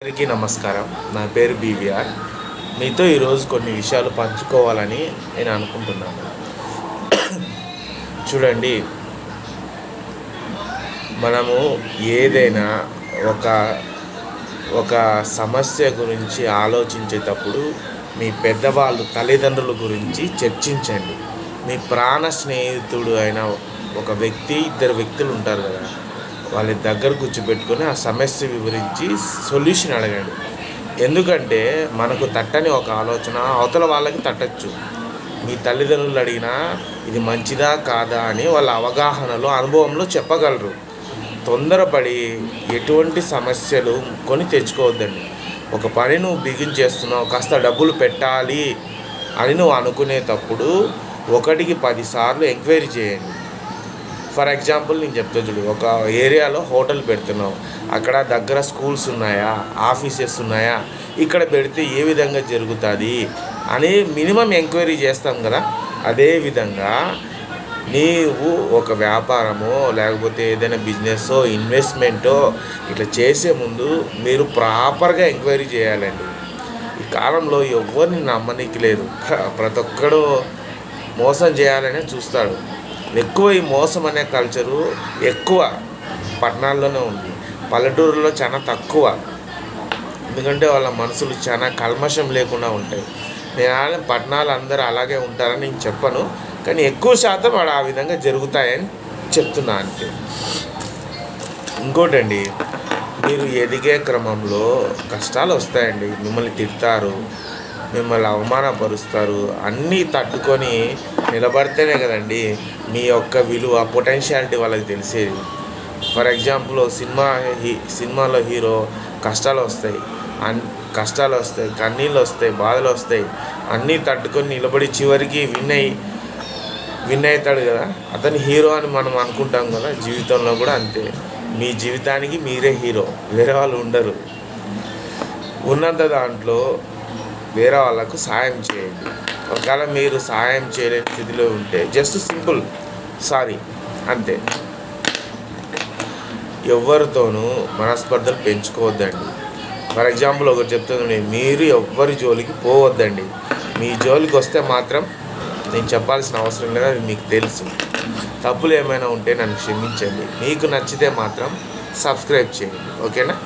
అందరికీ నమస్కారం. నా పేరు బీవీఆర్. మీతో ఈరోజు కొన్ని విషయాలు పంచుకోవాలని నేను అనుకుంటున్నాను. చూడండి, మనము ఏదైనా ఒక ఒక సమస్య గురించి ఆలోచించేటప్పుడు మీ పెద్దవాళ్ళు తల్లిదండ్రుల గురించి చర్చించండి. మీ ప్రాణ స్నేహితుడు అయిన ఒక వ్యక్తి, ఇద్దరు వ్యక్తులు ఉంటారు కదా, వాళ్ళ దగ్గర కూర్చోబెట్టుకొని ఆ సమస్య వివరించి సొల్యూషన్ అడగండి. ఎందుకంటే మనకు తట్టని ఒక ఆలోచన అవతల వాళ్ళకి తట్టచ్చు. మీ తల్లిదండ్రులు అడిగినా ఇది మంచిదా కాదా అని వాళ్ళ అవగాహనలో అనుభవంలో చెప్పగలరు. తొందరపడి ఎటువంటి సమస్యలు కొని తెచ్చుకోవద్దండి. ఒక పని నువ్వు బిగించేస్తున్నావు, కాస్త డబ్బులు పెట్టాలి అని నువ్వు అనుకునేటప్పుడు 1కి 10 సార్లు ఎంక్వైరీ చేయండి. ఫర్ ఎగ్జాంపుల్ నేను చెప్తా చూడు, ఒక ఏరియాలో హోటల్ పెడుతున్నావు, అక్కడ దగ్గర స్కూల్స్ ఉన్నాయా, ఆఫీసెస్ ఉన్నాయా, ఇక్కడ పెడితే ఏ విధంగా జరుగుతుంది అని మినిమం ఎంక్వైరీ చేస్తాం కదా. అదేవిధంగా నీవు ఒక వ్యాపారమో లేకపోతే ఏదైనా బిజినెస్సో ఇన్వెస్ట్మెంటో ఇట్లా చేసే ముందు మీరు ప్రాపర్గా ఎంక్వైరీ చేయాలండి. ఈ కాలంలో ఎవరిని నమ్మనీకి లేదు. ప్రతి ఒక్కడు మోసం చేయాలనే చూస్తాడు. ఎక్కువ ఈ మోసం అనే కల్చరు ఎక్కువ పట్టణాల్లోనే ఉంది. పల్లెటూరులో చాలా తక్కువ. ఎందుకంటే వాళ్ళ మనసులు చాలా కల్మషం లేకుండా ఉంటాయి. నేను పట్టణాలు అందరూ అలాగే ఉంటారని నేను చెప్పను, కానీ ఎక్కువ శాతం వాడు ఆ విధంగా జరుగుతాయని చెప్తున్నా అంతే. ఇంకోటండి, మీరు ఎదిగే క్రమంలో కష్టాలు వస్తాయండి. మిమ్మల్ని తిడతారు, మిమ్మల్ని అవమానపరుస్తారు. అన్నీ తట్టుకొని నిలబడితేనే కదండి మీ యొక్క విలువ, పొటెన్షియాలిటీ వాళ్ళకి తెలిసేది. ఫర్ ఎగ్జాంపుల్ సినిమాలో హీరో కష్టాలు వస్తాయి, కన్నీళ్ళు వస్తాయి, బాధలు వస్తాయి, అన్నీ తట్టుకొని నిలబడి చివరికి విన్ అవుతాడు కదా, అతని హీరో అని మనం అనుకుంటాం కదా. జీవితంలో కూడా అంతే. మీ జీవితానికి మీరే హీరో, వేరే వాళ్ళు ఉండరు. ఉన్నంత దాంట్లో వేరే వాళ్ళకు సాయం చేయండి. ఒకవేళ మీరు సాయం చేయలేని స్థితిలో ఉంటే జస్ట్ సింపుల్ సారీ అంతే. ఎవరితోనూ మనస్పర్ధలు పెంచుకోవద్దండి. ఫర్ ఎగ్జాంపుల్ ఒకటి చెప్తుంది, మీరు ఎవ్వరి జోలికి పోవద్దండి. మీ జోలికి వస్తే మాత్రం నేను చెప్పాల్సిన అవసరం లేదు, అది మీకు తెలుసు. తప్పులు ఏమైనా ఉంటే నన్ను క్షమించండి. మీకు నచ్చితే మాత్రం సబ్స్క్రైబ్ చేయండి, ఓకేనా?